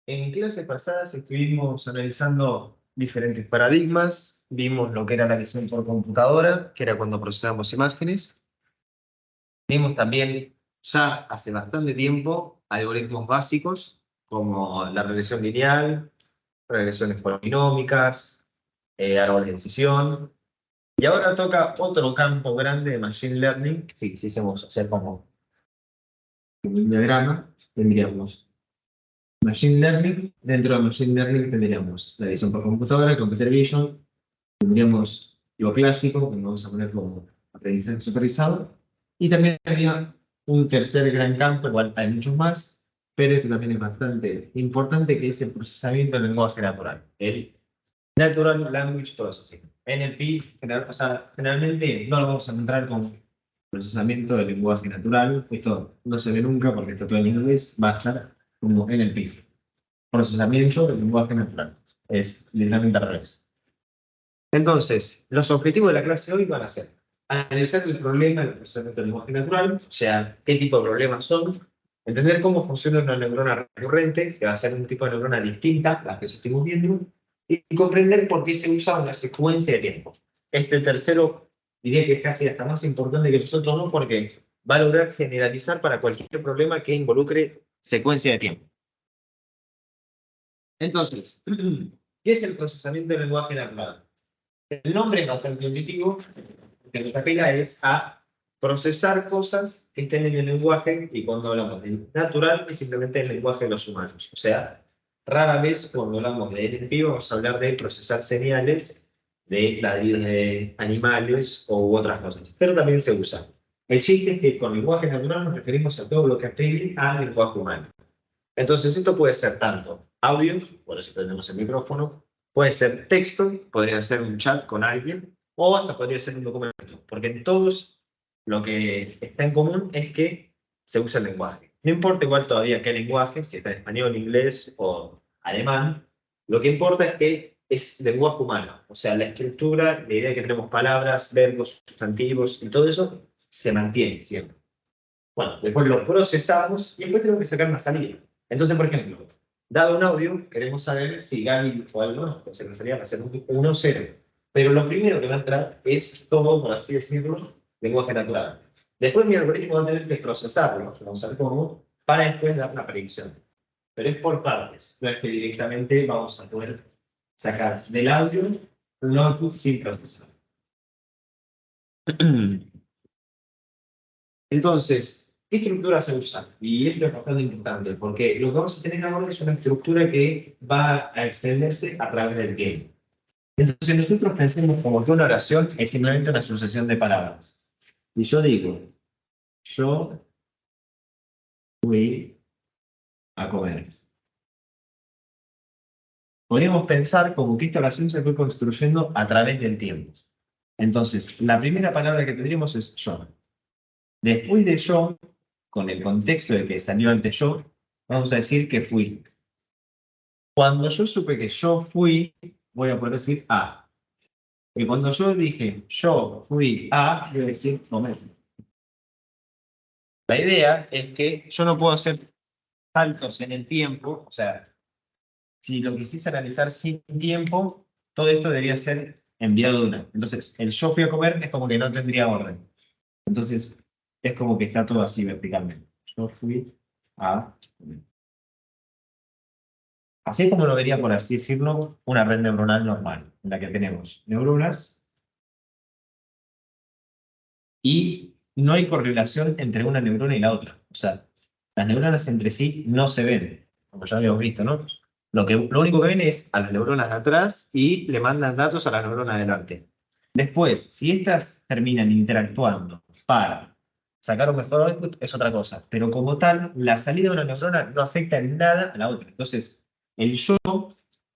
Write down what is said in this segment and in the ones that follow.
En clases pasadas estuvimos analizando diferentes paradigmas, vimos lo que era la visión por computadora, que era cuando procesábamos imágenes. Vimos también, ya hace bastante tiempo, algoritmos básicos como la regresión lineal, regresiones polinómicas, árboles de decisión. Y ahora toca otro campo grande de Machine Learning. Si quisiésemos hacer como un diagrama, tendríamos Machine Learning. Dentro de Machine Learning tendríamos la visión por computadora, Computer Vision, tendríamos lo clásico, que vamos a poner como aprendizaje supervisado, y también habría un tercer gran campo, igual hay muchos más, pero este también es bastante importante, que es el procesamiento del lenguaje natural, el Natural Language Processing. NLP, o sea, generalmente no lo vamos a encontrar con procesamiento del lenguaje natural, esto no se ve nunca porque está todo en inglés, va a estar como NLP, procesamiento del lenguaje natural, es literalmente al revés. Entonces, los objetivos de la clase de hoy van a ser analizar el problema del procesamiento del lenguaje natural, o sea, qué tipo de problemas son, entender cómo funciona una neurona recurrente, que va a ser un tipo de neurona distinta a las que estamos viendo, y comprender por qué se usa una secuencia de tiempo. Este tercero diría que es casi hasta más importante que los otros dos, porque va a lograr generalizar para cualquier problema que involucre secuencia de tiempo. Entonces, ¿qué es el procesamiento del lenguaje natural? El nombre es bastante intuitivo, que nos apela es a procesar cosas que estén en el lenguaje, y cuando hablamos de natural es simplemente el lenguaje de los humanos. O sea, rara vez cuando hablamos de NLP vamos a hablar de procesar señales de ladridos de animales u otras cosas, pero también se usa. El chiste es que con lenguaje natural nos referimos a todo lo que apele al lenguaje humano. Entonces, esto puede ser tanto audio, por eso tenemos el micrófono, puede ser texto, podría ser un chat con alguien, o hasta podría ser un documento, porque en todos lo que está en común es que se usa el lenguaje. No importa igual todavía qué lenguaje, si está en español, inglés o alemán, lo que importa es que es lenguaje humano, o sea, la estructura, la idea de que tenemos palabras, verbos, sustantivos y todo eso se mantiene siempre. Bueno, después lo procesamos y después tenemos que sacar una salida. Entonces, por ejemplo, dado un audio, queremos saber si Gaby dijo algo o no. Entonces, nos salida va a ser un 1-0. Pero lo primero que va a entrar es todo, por así decirlo, lenguaje natural. Después mi algoritmo va a tener que procesarlo, vamos a ver cómo, para después dar una predicción. Pero es por partes. No es que directamente vamos a poder sacar del audio un output sin procesar. Entonces, ¿qué estructura se usa? Y esto es bastante importante, porque lo que vamos a tener ahora es una estructura que va a extenderse a través del tiempo. Entonces, nosotros pensemos como que una oración es simplemente una sucesión de palabras. Y yo digo, yo fui a comer. Podríamos pensar como que esta oración se fue construyendo a través del tiempo. Entonces, la primera palabra que tendríamos es yo. Después de yo, con el contexto de que salió antes yo, vamos a decir que fui. Cuando yo supe que yo fui, voy a poder decir a. Y cuando yo dije yo fui a, voy a decir comer. La idea es que yo no puedo hacer saltos en el tiempo, o sea, si lo quisiese analizar sin tiempo, todo esto debería ser enviado de una. Entonces, el yo fui a comer es como que no tendría orden. Entonces, es como que está todo así verticalmente. Yo fui a comer. Así es como lo vería, por así decirlo, una red neuronal normal, en la que tenemos neuronas y no hay correlación entre una neurona y la otra. O sea, las neuronas entre sí no se ven, como ya habíamos visto, ¿no? Lo único que ven es a las neuronas de atrás y le mandan datos a las neuronas de delante. Después, si estas terminan interactuando para sacar un mejor output, es otra cosa. Pero como tal, la salida de una neurona no afecta en nada a la otra. Entonces, el yo,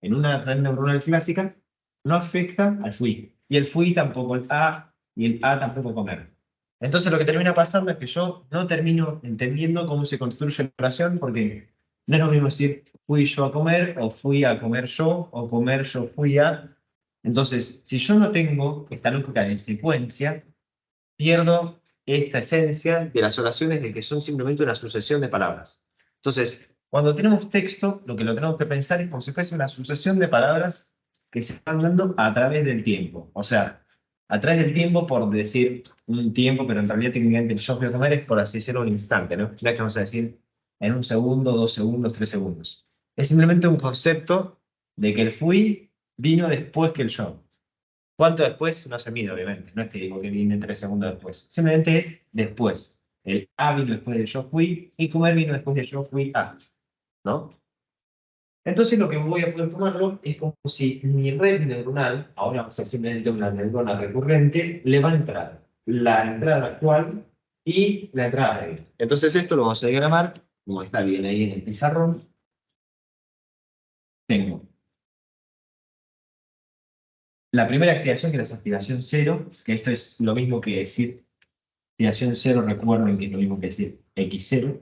en una red neuronal clásica, no afecta al fui. Y el fui tampoco el a, y el a tampoco comer. Entonces lo que termina pasando es que yo no termino entendiendo cómo se construye la oración, porque no es lo mismo decir fui yo a comer, o fui a comer yo, o comer yo fui a. Entonces, si yo no tengo esta lógica de secuencia, pierdo esta esencia de las oraciones de que son simplemente una sucesión de palabras. Entonces, Cuando tenemos texto, lo que lo tenemos que pensar es como si fuese una sucesión de palabras que se están dando a través del tiempo. O sea, a través del tiempo por decir un tiempo, pero en realidad técnicamente yo voy a comer es por así decirlo un instante, ¿no? No es que vamos a decir en un segundo, 2 segundos, 3 segundos. Es simplemente un concepto de que el fui vino después que el yo. ¿Cuánto después? No se mide, obviamente. No es que digo que viene 3 segundos después. Simplemente es después. El A vino después del yo fui y comer vino después del yo fui A, ¿no? Entonces lo que voy a poder tomarlo es como si mi red neuronal, ahora va a ser simplemente una neurona recurrente, le va a entrar la entrada actual y la entrada previa. Entonces esto lo vamos a diagramar, como está bien ahí en el pizarrón. Tengo la primera activación, que es la activación cero, que esto es lo mismo que decir activación cero, recuerden que es lo mismo que decir x0.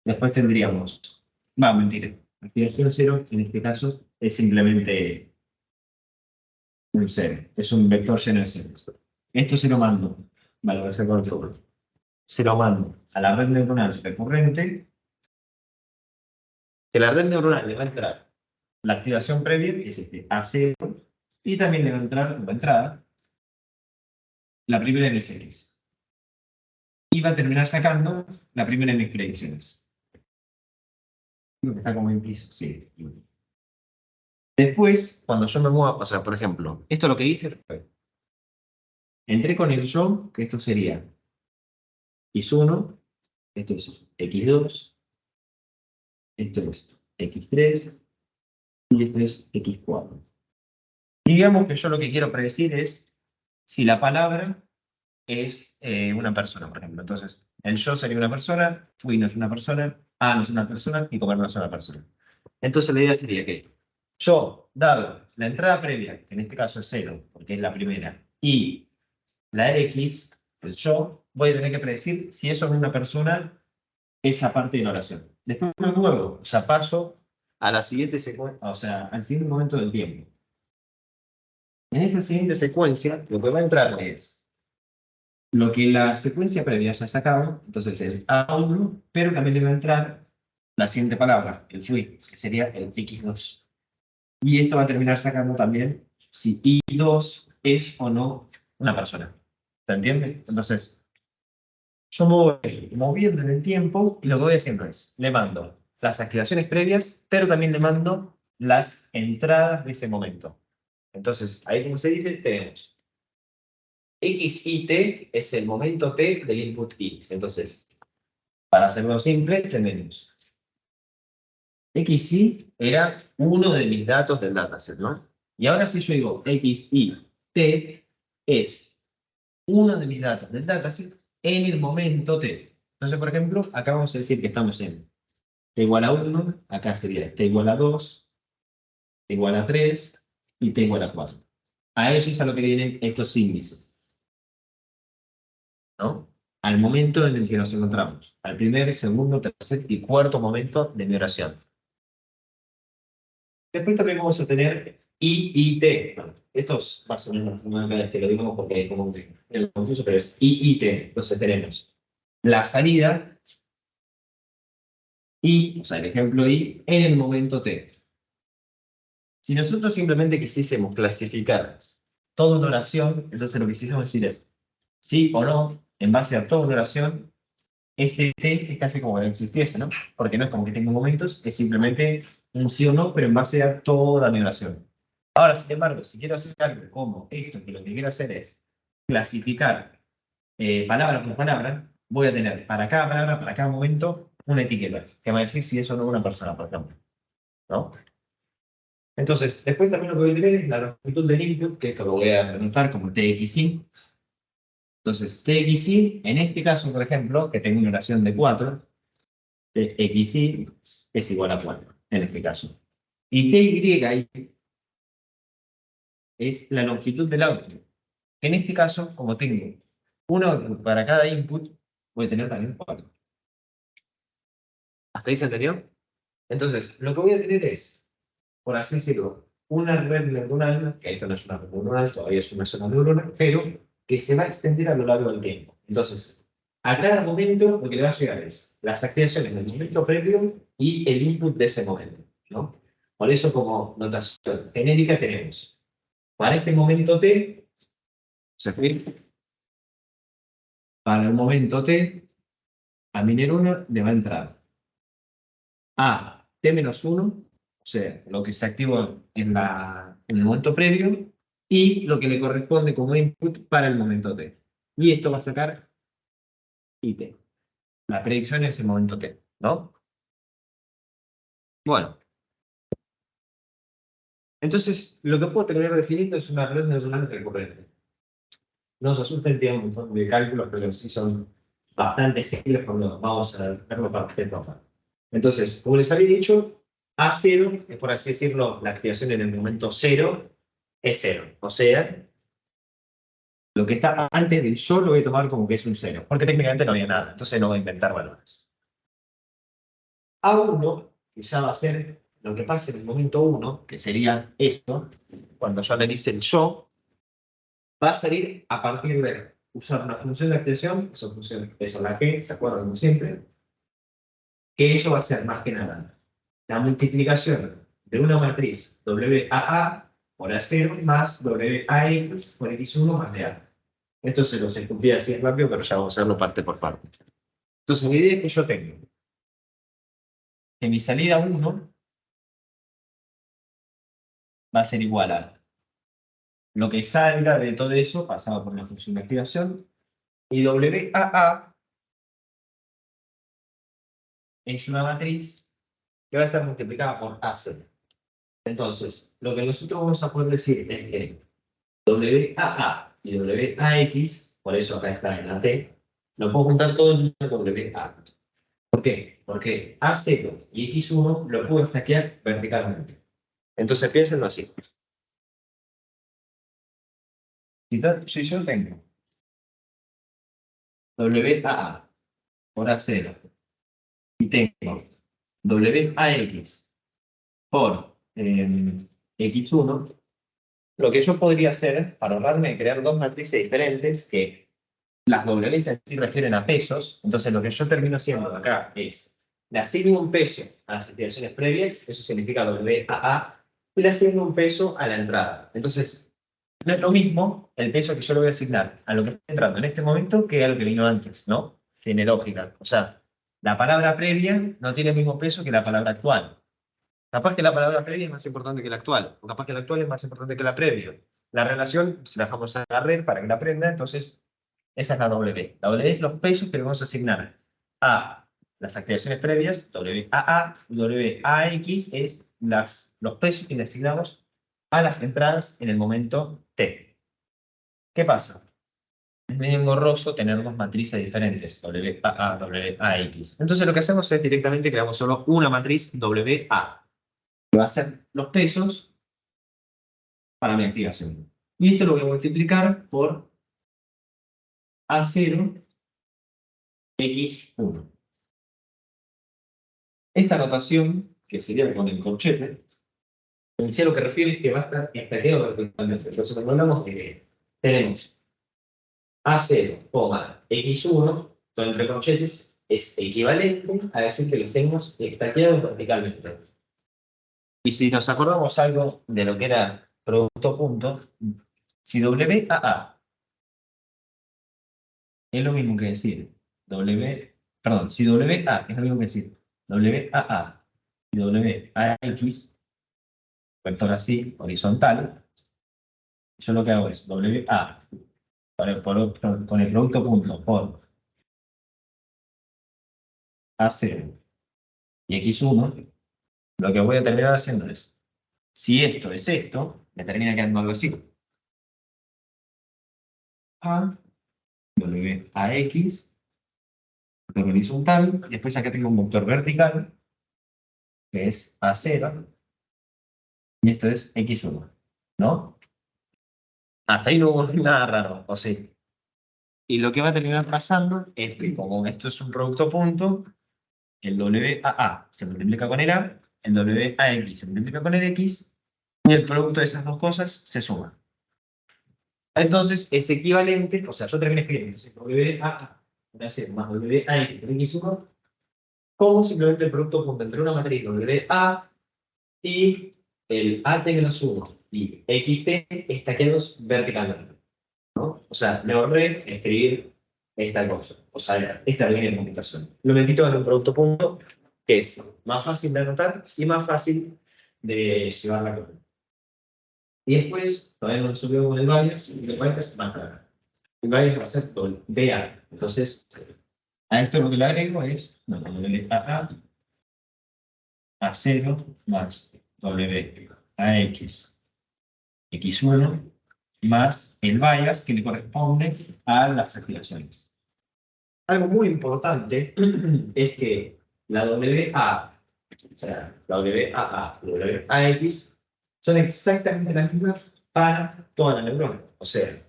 Después tendríamos, mentira, activación cero en este caso es simplemente un cero, es un vector lleno de ceros. Esto se lo mando, vale, voy a hacer con otro. Se lo mando a la red neuronal recurrente, que la red neuronal le va a entrar la activación previa, que es este A0, y también le va a entrar como entrada la primera en x. Y va a terminar sacando la primera en mis predicciones. Creo que está como implícito, sí. Después, cuando yo me mueva, o sea, por ejemplo, esto lo que hice fue, entré con el yo, que esto sería x1, esto es x2, esto es x3, y esto es x4. Y digamos que yo lo que quiero predecir es si la palabra es una persona, por ejemplo. Entonces, el yo sería una persona, fui no es una persona, A no es una persona, y comer no es una persona. Entonces la idea sería que yo, dado la entrada previa, que en este caso es 0, porque es la primera, y la X, el yo, voy a tener que predecir si eso es una persona, esa parte de la oración. Después me muevo, o sea, paso a la siguiente secuencia, o sea, al siguiente momento del tiempo. En esta siguiente secuencia, lo que va a entrar es lo que la secuencia previa ya ha sacado, entonces el A1, pero también le va a entrar la siguiente palabra, el fui, que sería el X2. Y esto va a terminar sacando también si I2 es o no una persona. ¿Se entiende? Entonces, yo me voy moviendo en el tiempo y lo que voy haciendo es, le mando las activaciones previas, pero también le mando las entradas de ese momento. Entonces, ahí como se dice, tenemos X y T es el momento T del input I. Entonces, para hacerlo simple, tenemos XY era uno de mis datos del dataset, ¿no? Y ahora si yo digo XY T es uno de mis datos del dataset en el momento T. Entonces, por ejemplo, acá vamos a decir que estamos en T igual a 1, acá sería T igual a 2, T igual a 3 y T igual a 4. A eso es a lo que vienen estos índices, ¿no? Al momento en el que nos encontramos, al primer, segundo, tercer y cuarto momento de mi oración. Después también vamos a tener I y T. Bueno, estos más o menos una vez que lo digo porque hay como un confuso, pero es I y T. Entonces tenemos la salida y, o sea, el ejemplo I en el momento T. Si nosotros simplemente quisiésemos clasificar toda una oración, entonces lo que quisiésemos decir es sí o no, en base a toda una oración, este T es casi como que no existiese, ¿no? Porque no es como que tenga momentos, es simplemente un sí o no, pero en base a toda mi oración. Ahora, sin embargo, si quiero hacer algo como esto, que lo que quiero hacer es clasificar palabra por palabra, voy a tener para cada palabra, para cada momento, una etiqueta, que va a decir si eso no es una persona, por ejemplo, ¿no? Entonces, después también lo que voy a tener es la longitud del input, que esto lo voy a anotar como TXI. Entonces, TXI, en este caso, por ejemplo, que tengo una oración de 4, TXI es igual a 4, en este caso. Y TY es la longitud del output. En este caso, como tengo un output para cada input, voy a tener también 4. ¿Hasta ahí se entendió? Entonces, lo que voy a tener es, por así decirlo, una red neuronal, que esto no es una red neuronal, todavía es una sola neurona, pero que se va a extender a lo largo del tiempo. Entonces, A cada momento lo que le va a llegar es las activaciones del momento previo y el input de ese momento, ¿no? Por eso, como notación genérica, tenemos para este momento t, para el momento t, a miner 1 le va a entrar a t-1, o sea, lo que se activó en el momento previo, y lo que le corresponde como input para el momento t. Y esto va a sacar it. La predicción es el momento t, ¿no? Bueno. Entonces, lo que puedo terminar definiendo es una red neuronal recurrente. No se asusten, tiene un montón de cálculos, pero sí son bastante simples cuando vamos a verlo para usted. Entonces, como les había dicho, A0 es, por así decirlo, la activación en el momento 0 es 0. O sea, lo que está antes del yo lo voy a tomar como que es un 0, porque técnicamente no había nada, entonces no voy a inventar valores. A1, que ya va a ser lo que pasa en el momento 1, que sería esto, cuando yo analice el yo, va a salir a partir de usar una función de activación, esa función es la G, ¿se acuerdan como siempre? Que eso va a ser más que nada la multiplicación de una matriz WAA por A0 más WAX por X1 más de A. Esto se los escupí así rápido, pero ya vamos a hacerlo parte por parte. Entonces, la idea es que yo tengo que mi salida 1 va a ser igual a lo que salga de todo eso pasado por una función de activación, y WAA es una matriz que va a estar multiplicada por A0. Entonces, lo que nosotros vamos a poder decir es que WAA y WAX, por eso acá está en la T, lo puedo juntar todo en una WA. ¿Por qué? Porque A0 y X1 lo puedo stackear verticalmente. Entonces piénsenlo así. Si yo tengo WAA por A0 y tengo WAX por X1, lo que yo podría hacer para ahorrarme de crear dos matrices diferentes, que las W en sí refieren a pesos, entonces lo que yo termino haciendo acá es, le asigno un peso a las activaciones previas, eso significa WAA, y le asigno un peso a la entrada. Entonces, no es lo mismo el peso que yo le voy a asignar a lo que está entrando en este momento que a lo que vino antes, ¿no? Tiene lógica. O sea, la palabra previa no tiene el mismo peso que la palabra actual. Capaz que la palabra previa es más importante que la actual, o capaz que la actual es más importante que la previa. La relación, si la dejamos a la red para que la aprenda, entonces esa es la W. La W es los pesos que le vamos a asignar a las activaciones previas, WAA, y WAX es los pesos que le asignamos a las entradas en el momento T. ¿Qué pasa? Es medio engorroso tener dos matrices diferentes, WAA, WAX. Entonces lo que hacemos es directamente creamos solo una matriz WA, que va a ser los pesos para mi activación. Y esto lo voy a multiplicar por A0, X1. Esta notación, que sería con el corchete, en sí lo que refiere es que va a estar estackeado verticalmente. Entonces, cuando hablamos de que tenemos A0, X1, todo entre corchetes, es equivalente a decir que los tenemos estackeados verticalmente. Y si nos acordamos algo de lo que era producto punto, si WAA es lo mismo que decir si WA es lo mismo que decir WAA y WAX, vector así, horizontal, yo lo que hago es WA con el producto punto por A0 y X1, lo que voy a terminar haciendo es, si esto es esto, me termina quedando algo así. A, WAX, vector horizontal, y después acá tengo un vector vertical, que es A0, y esto es X1, ¿no? Hasta ahí no hubo nada raro, ¿o sí? Y lo que va a terminar pasando es que como esto es un producto punto, el WAA se multiplica con el A, el WAX se multiplica con el X, y el producto de esas dos cosas se suma. Entonces es equivalente, o sea, yo terminé escribiendo WAA decir, más WA X1, como simplemente el producto punto entre una matriz WA y el AT-1 y XT estaqueados verticalmente, ¿no? O sea, me ahorré escribir esta cosa, o sea, esta línea de computación. Lo metí todo en un producto punto que es más fácil de anotar y más fácil de llevar la cosa. Y después, todavía no lo subió con el bias, y el bias va a estar. El bias va a ser todo BA. Entonces, a esto lo que le agrego es WAA a 0 más WAX X1 más el bias que le corresponde a las activaciones. Algo muy importante es que la WA, o sea, la WAA y WAX son exactamente las mismas para toda la neurona. O sea,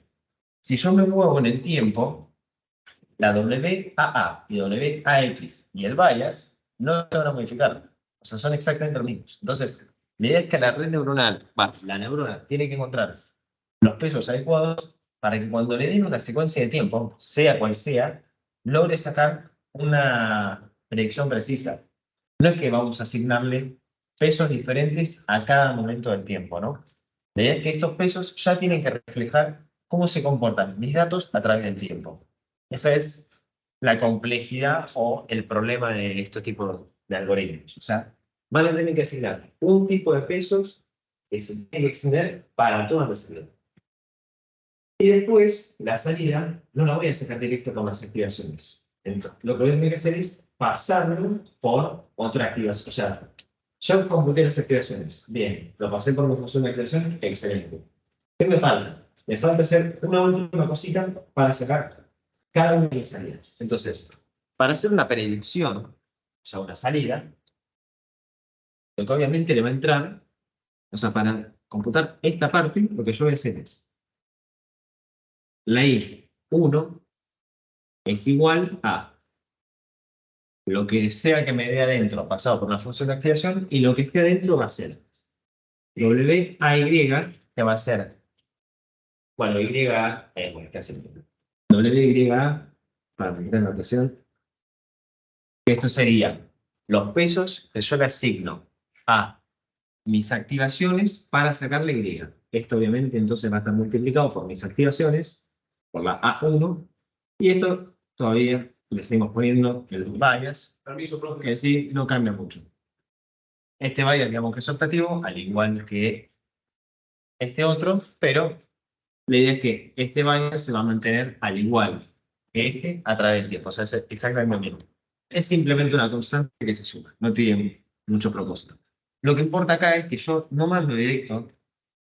si yo me muevo en el tiempo, la WAA y WAX y el bias no se van a modificar. O sea, son exactamente los mismos. Entonces, la idea es que la red neuronal, la neurona, tiene que encontrar los pesos adecuados para que cuando le den una secuencia de tiempo, sea cual sea, logre sacar una predicción precisa. No es que vamos a asignarle pesos diferentes a cada momento del tiempo, ¿no? La idea es que estos pesos ya tienen que reflejar cómo se comportan mis datos a través del tiempo. Esa es la complejidad o el problema de este tipo de algoritmos. O sea, van a tener que asignar un tipo de pesos que se tiene que extender para todas las salidas. Y después, la salida no la voy a sacar directo con las activaciones. Entonces, lo que voy a tener que hacer es pasarlo por otra activación. O sea, yo computé las activaciones. Bien, lo pasé por mi función de activación. Excelente. ¿Qué me falta? Me falta hacer una última cosita para sacar cada una de las salidas. Entonces, para hacer una predicción, o sea, una salida, lo que obviamente le va a entrar, o sea, para computar esta parte, lo que yo voy a hacer es la I1 es igual a lo que sea que me dé adentro pasado por una función de activación y lo que esté adentro va a ser WAY, que va a ser, bueno, bueno, ¿qué hace? WYA, para mi anotación, que esto sería los pesos que yo le asigno a mis activaciones para sacarle Y. Esto obviamente entonces va a estar multiplicado por mis activaciones, por la A1, y esto todavía le seguimos poniendo el bias, que sí no cambia mucho. Este bias, digamos que es optativo, al igual que este otro, pero la idea es que este bias se va a mantener al igual que este a través del tiempo. O sea, es exactamente lo mismo. Es simplemente una constante que se suma, no tiene mucho propósito. Lo que importa acá es que yo no mando directo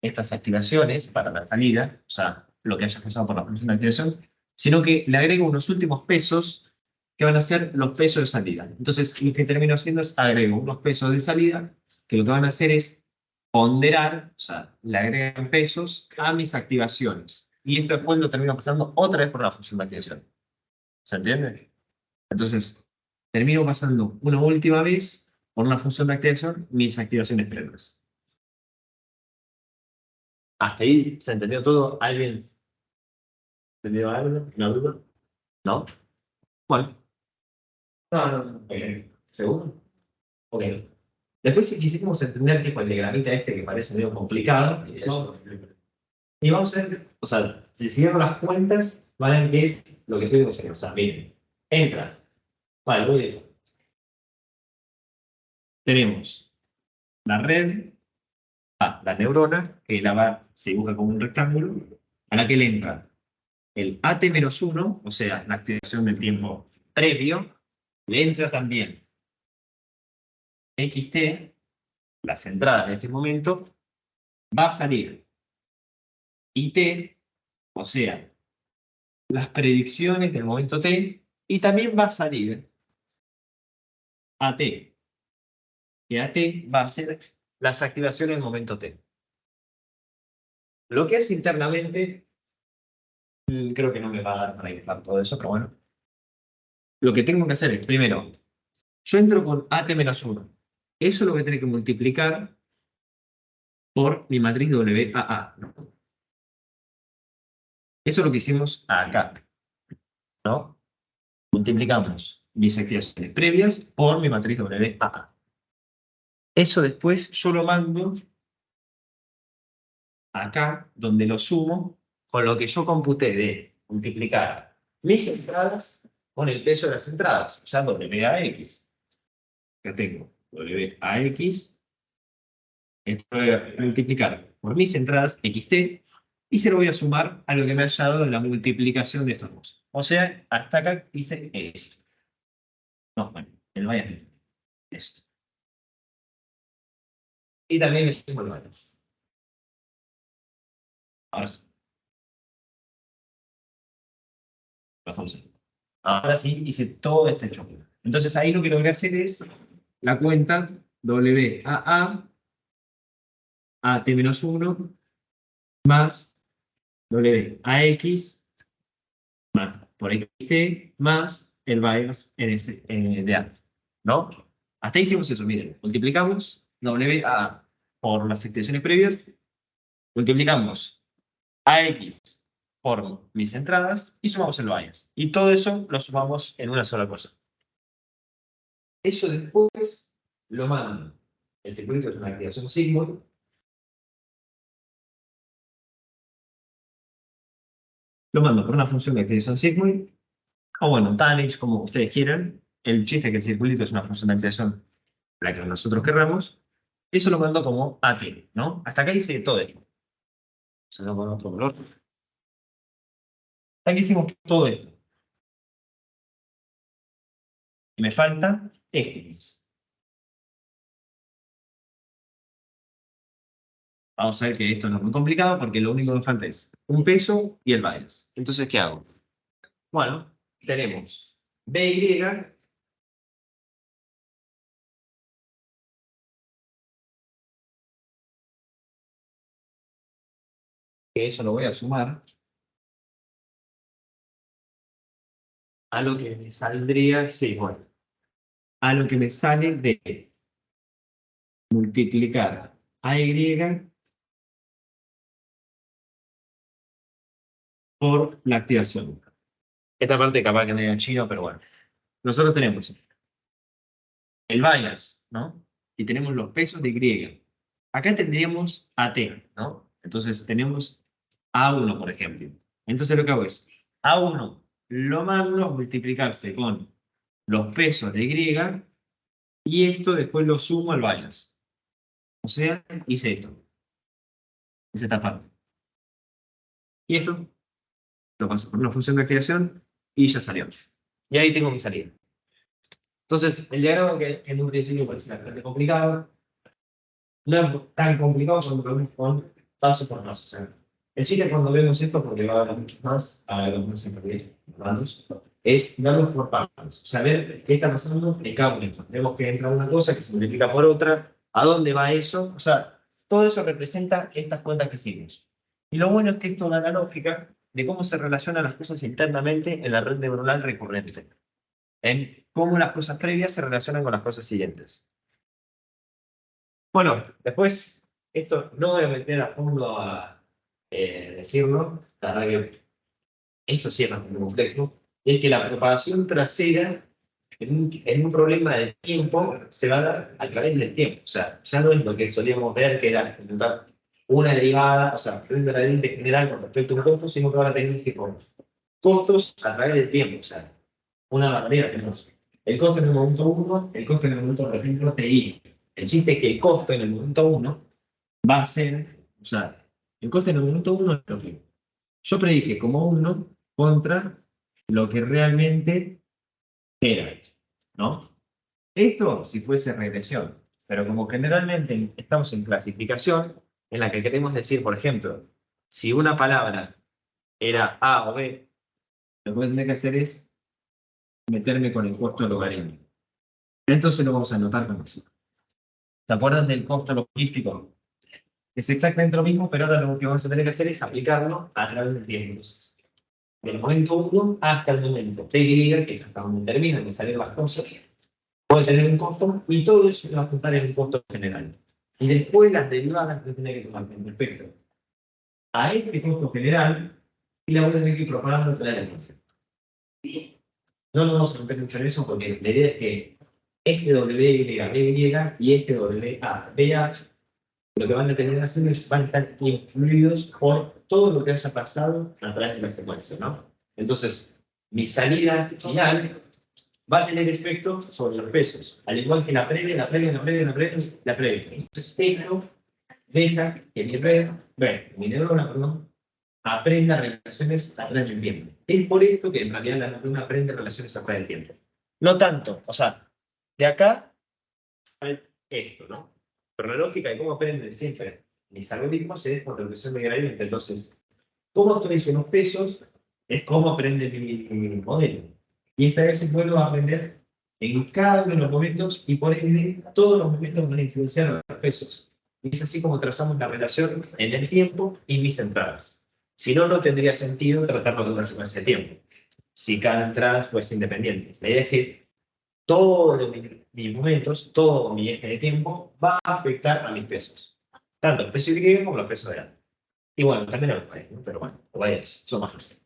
estas activaciones para la salida, o sea, lo que haya pasado por la función de activación, sino que le agrego unos últimos pesos que van a ser los pesos de salida. Entonces, lo que termino haciendo es agrego unos pesos de salida que lo que van a hacer es ponderar, o sea, le agregan pesos a mis activaciones. Y esto después lo termino pasando otra vez por la función de activación. ¿Se entiende? Entonces, termino pasando una última vez por una función de activación mis activaciones previas. ¿Hasta ahí se entendió todo? ¿Alguien entendió algo? ¿Una duda? ¿No? Bueno. No. Okay. ¿Seguro? Ok. Después, si quisiéramos entender tipo el diagramita este que parece medio complicado, ¿no? Y vamos a ver, o sea, si siguieron las cuentas, van a ver qué es lo que estoy diciendo. O sea, miren, entra. Vale, muy bien. Tenemos la red, la neurona, que se dibuja como un rectángulo, a la que le entra el AT-1, o sea, la activación del tiempo previo, le entra también XT, las entradas de este momento, va a salir IT, o sea, las predicciones del momento T, y también va a salir AT, que AT va a ser las activaciones del momento T. Lo que es internamente, creo que no me va a dar para inflar todo eso, pero bueno. Lo que tengo que hacer es, primero, yo entro con AT-1. Eso lo voy a tener que multiplicar por mi matriz WAA. Eso es lo que hicimos acá, ¿no? Multiplicamos mis activaciones previas por mi matriz WAA. Eso después yo lo mando acá, donde lo sumo con lo que yo computé de multiplicar mis entradas con el peso de las entradas, o sea, WAX. Acá tengo WAX, esto lo voy a multiplicar por mis entradas XT, y se lo voy a sumar a lo que me haya dado de la multiplicación de estos dos. O sea, hasta acá hice esto. No, bueno, el bias esto. Y también le sumo el bias. Ahora sí. Ahora sí hice todo este choque. Entonces ahí lo que logré hacer es la cuenta WAA AT-1 más WAX más por XT más el bias de A. ¿No? Hasta ahí hicimos eso, miren. Multiplicamos WAA por las extensiones previas, multiplicamos AX por mis entradas y sumamos el bias. Y todo eso lo sumamos en una sola cosa. Eso después lo mando. El circuito es una activación sigmoid. Lo mando por una función de activación sigmoid. O bueno, tanh, como ustedes quieran. El chiste es que el circuito es una función de activación la que nosotros querramos. Eso lo mando como AT, ¿no? Hasta acá hice todo esto. Se lo pongo otro color. Hasta aquí hicimos todo esto. Y me falta este mix. Vamos a ver que esto no es muy complicado porque lo único que me falta es un peso y el bias. Entonces, ¿qué hago? Bueno, tenemos BY, que eso lo voy a sumar a lo que me saldría, sí, bueno, a lo que me sale de multiplicar AY por la activación. Esta parte capaz que me diga en chino, pero bueno. Nosotros tenemos el bias, ¿no? Y tenemos los pesos de Y. Acá tendríamos AT, ¿no? Entonces tenemos A1, por ejemplo. Entonces lo que hago es, A1 lo mando a multiplicarse con los pesos de Y esto después lo sumo al bias. O sea, hice esto. Hice esta parte. Y esto lo paso por una función de activación y ya salió. Y ahí tengo mi salida. Entonces, el diagrama que en un principio parece bastante complicado, no es tan complicado cuando lo vemos con paso por paso. O sea, el chiste cuando vemos esto, porque va a haber muchos más, a ver más en realidad, es verlo por partes. O sea, ver qué está pasando en cada momento. Vemos que entra una cosa que se multiplica por otra, a dónde va eso. O sea, todo eso representa estas cuentas que seguimos. Y lo bueno es que esto da la lógica de cómo se relacionan las cosas internamente en la red neuronal recurrente. En cómo las cosas previas se relacionan con las cosas siguientes. Bueno, después, esto no voy a meter a fondo a decirlo, la verdad que esto sí es más complejo, es que la propagación trasera en un problema de tiempo se va a dar a través del tiempo. O sea, ya no es lo que solíamos ver, que era implementar una derivada, o sea, un gradiente general con respecto a un costo, sino que van a tener tipo costos a través del tiempo. O sea, una barrera tenemos el costo en el momento 1, el costo en el momento, por ejemplo, TI. El chiste es que el costo en el momento 1 va a ser, o sea, el costo en el momento 1 es lo que yo predije como 1 contra lo que realmente era, ¿no? Esto si fuese regresión, pero como generalmente estamos en clasificación, en la que queremos decir, por ejemplo, si una palabra era A o B, lo que voy a tener que hacer es meterme con el costo logarítmico. Entonces lo vamos a anotar como así. ¿Se acuerdan del costo logístico? Es exactamente lo mismo, pero ahora lo que vamos a tener que hacer es aplicarlo a través del tiempo. Entonces, del momento 1 hasta el momento TY, que es hasta donde terminan de salir las cosas, puede tener un costo y todo eso va a juntar en un costo general. Y después las derivadas que tiene que tomar con respecto a este costo general y la voy a tener que ir propagando a través del concepto. No nos vamos a meter mucho en eso porque la idea es que este WY y este WA lo que van a tener haciendo es van a estar influidos por todo lo que haya pasado a través de la secuencia, ¿no? Entonces, mi salida final va a tener efecto sobre los pesos, al igual que la previa, la previa, la previa, la previa, la previa. Entonces, esto deja que mi neurona, perdón, aprenda relaciones a través del tiempo. Es por esto que en realidad la neurona aprende relaciones a través del tiempo. No tanto, o sea, de acá sale esto, ¿no? Pero la lógica de cómo aprenden siempre mis algoritmos es por reducción de gradiente. Entonces, cómo actualizo los pesos es cómo aprende mi modelo. Y esta vez se vuelve a aprender en cada uno de los momentos y por ende todos los momentos van a influenciar a los pesos. Y es así como trazamos la relación en el tiempo y mis entradas. Si no, no tendría sentido tratarlo de una secuencia de tiempo. Si cada entrada fuese independiente. La idea es que todos mis momentos, todo mi eje de tiempo va a afectar a mis pesos. Tanto el peso Y como el peso de A. Y bueno, también a los países, ¿no? Pero bueno, los países son más fáciles.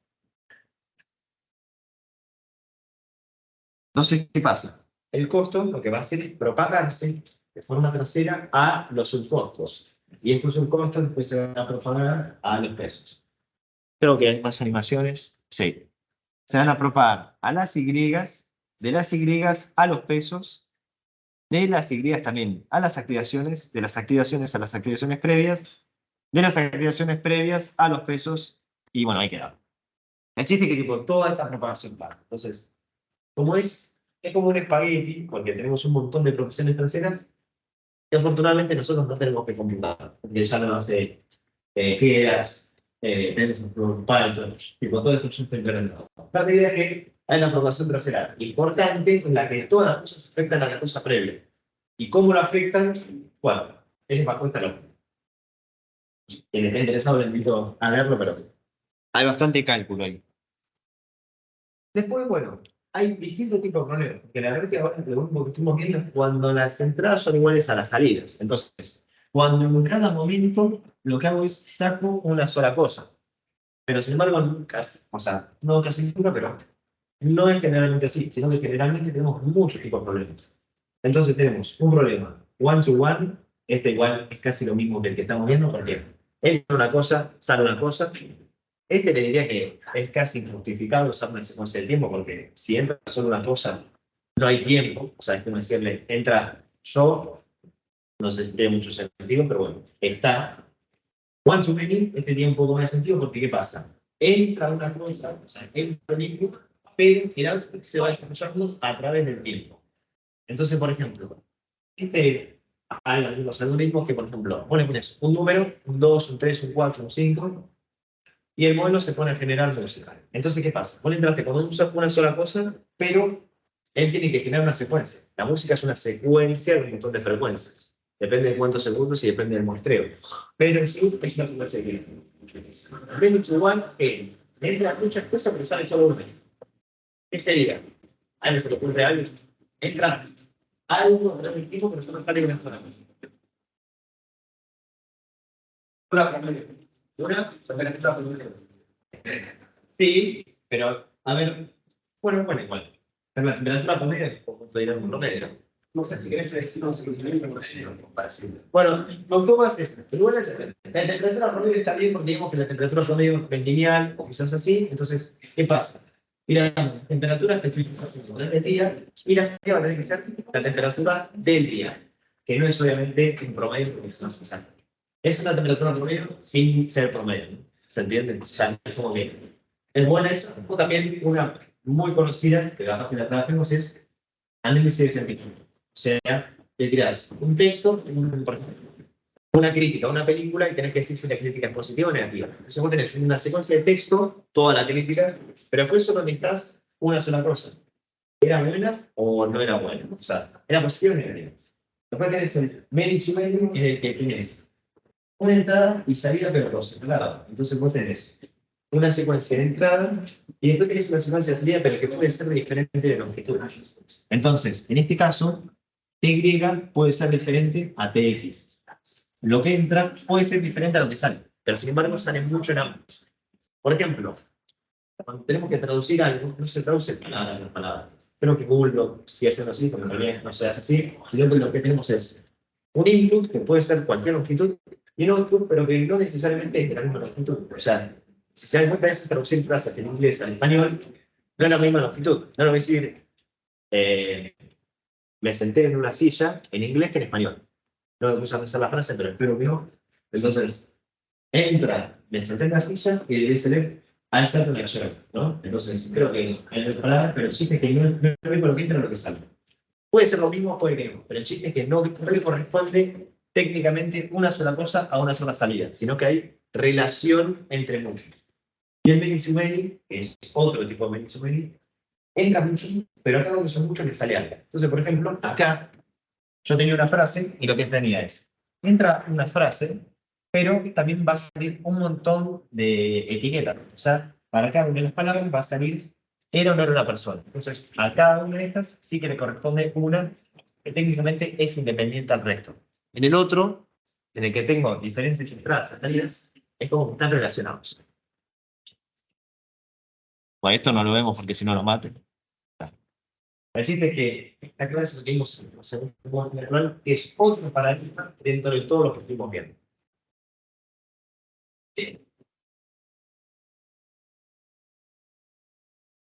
No sé qué pasa. El costo lo que va a hacer es propagarse de forma trasera a los subcostos. Y estos subcostos después se van a propagar a los pesos. Creo que hay más animaciones. Sí. Se van a propagar a las Y, de las Y a los pesos, de las Y también a las activaciones, de las activaciones a las activaciones previas, de las activaciones previas a los pesos, y bueno, ahí queda. El chiste es que tipo, toda esta propagación pasa. Entonces, como es como un espagueti, porque tenemos un montón de profesiones terceras, y afortunadamente nosotros no tenemos que computar, porque ya no hace Keras, Python, tipo, todo esto ya está implementado. La idea es que hay una programación trasera importante en la que todas las cosas afectan a la cosa previa. ¿Y cómo lo afectan? Bueno, es bajo esta lógica. Quien esté interesado, le invito a verlo, pero hay bastante cálculo ahí. Después, bueno, hay distintos tipos de problemas, porque la verdad es que ahora lo único que estamos viendo es cuando las entradas son iguales a las salidas. Entonces, cuando en cada momento lo que hago es saco una sola cosa. Pero sin embargo, nunca, o sea, no casi nunca, pero no es generalmente así, sino que generalmente tenemos muchos tipos de problemas. Entonces tenemos un problema one to one, este igual es casi lo mismo que el que estamos viendo, porque entra una cosa, sale una cosa. Este le diría que es casi injustificado usar una secuencia de tiempo, porque si entra solo una cosa, no hay tiempo. O sea, es como decirle, entra yo, no sé si tiene mucho sentido, pero bueno, está. One to many, este tiene un poco más de sentido, porque ¿qué pasa? Entra una cosa, o sea, entra un input, pero el output se va desarrollando a través del tiempo. Entonces, por ejemplo, hay algunos algoritmos que, por ejemplo, vos le pones un número, un 2, un 3, un 4, un 5, y el modelo se pone a generar música. Entonces, ¿qué pasa? Vos le entraste con una sola cosa, pero él tiene que generar una secuencia. La música es una secuencia de un montón de frecuencias. Depende de cuántos segundos y depende del muestreo. Pero en sí es una secuencia de tiempo. Menos igual que entra muchas cosas, pero sale solo una. ¿Qué sería? A alguien se le ocurre algo. Entra algo de un tipo, pero solo sale una sola cosa. Una temperatura promedio. Sí, pero a ver, bueno, igual. Pero la temperatura promedio es como dirán un promedio. No sé si querés que decimos que bueno, me gustó más eso. Pero igual la temperatura promedio está bien porque digamos que la temperatura promedio es lineal o quizás así. Entonces, ¿qué pasa? Mira, la temperatura que estoy haciendo durante el día y la salida va a tener que ser la temperatura del día, que no es obviamente un promedio porque no se sabe. Es una temperatura promedio sin ser promedio, ¿no? ¿Se entiende? O sea, es como que es buena esa, o también una muy conocida, que además que la trabajemos, es análisis de sentimiento. O sea, te tiras un texto, por ejemplo, una crítica a una película y tenés que decir si la crítica es positiva o negativa. Entonces vos tenés una secuencia de texto, toda la crítica, pero después solo necesitas una sola cosa. ¿Era buena o no era buena? O sea, ¿era positiva o negativa? Después tenés el merit to merit, en el que tienes una entrada y salida, pero por separado. Entonces vos tenés una secuencia de entrada y después tenés una secuencia de salida, pero que puede ser diferente de longitud. Entonces, en este caso, TY puede ser diferente a TX. Lo que entra puede ser diferente a lo que sale, pero sin embargo sale mucho en ambos. Por ejemplo, cuando tenemos que traducir algo, no se traduce palabra por palabra. Creo que Google lo sigue haciendo así, pero en realidad no se hace así, sino que lo que tenemos es un input, que puede ser cualquier longitud, y un output, pero que no necesariamente es de la misma longitud. O sea, si se dan cuenta, es traducir frases en inglés al español, no es la misma longitud. No lo voy a decir, me senté en una silla en inglés que en español. No me puse a pensar la frase, pero espero que no. Entonces, entra, me senté en la silla y debe ser a esa relación, ¿no? Entonces, creo que hay dos palabras, pero el chiste es que no es lo que entra lo que sale. Puede ser lo mismo, puede que no, pero el chiste es que no le corresponde técnicamente una sola cosa a una sola salida, sino que hay relación entre muchos. Y el many to many, que es otro tipo de many to many, entra muchos, pero acá donde son muchos le sale algo. Entonces, por ejemplo, acá yo tenía una frase y lo que tenía es, entra una frase, pero también va a salir un montón de etiquetas. O sea, para cada una de las palabras va a salir era o no era una persona. Entonces, a cada una de estas sí que le corresponde una que técnicamente es independiente al resto. En el otro, en el que tengo diferentes entradas y salidas, es como que están relacionados. Bueno, esto no lo vemos porque si no lo mato. El chiste es que esta clase que vimos en el segundo manual es otro paradigma dentro de todo lo que estuvimos viendo.